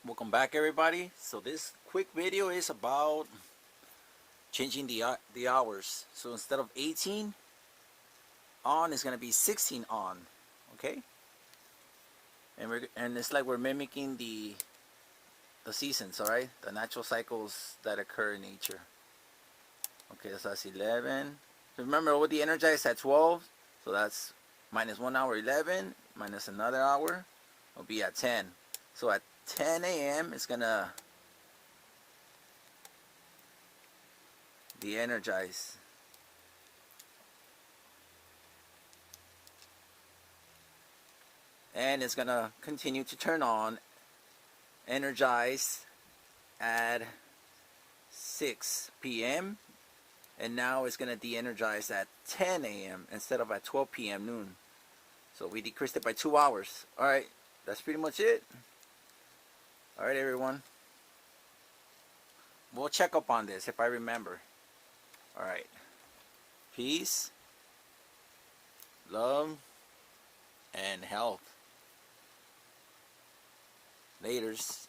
Welcome back, everybody. So this quick video is about changing the hours. So instead of 18 on, it's gonna be 16 on. Okay, and it's like we're mimicking the seasons. All right, the natural cycles that occur in nature. Okay, so that's 11. Remember, we'll de-energize at 12, so that's minus 1 hour 11 minus another hour will be at 10. So at 10 a.m. it's gonna de-energize. And it's gonna continue to turn on, energize at 6 p.m. and now it's gonna de-energize at 10 a.m. instead of at 12 p.m. noon. So we decreased it by 2 hours. Alright, that's pretty much it. Alright, everyone, we'll check up on this if I remember. Alright, peace, love, and health. Laters.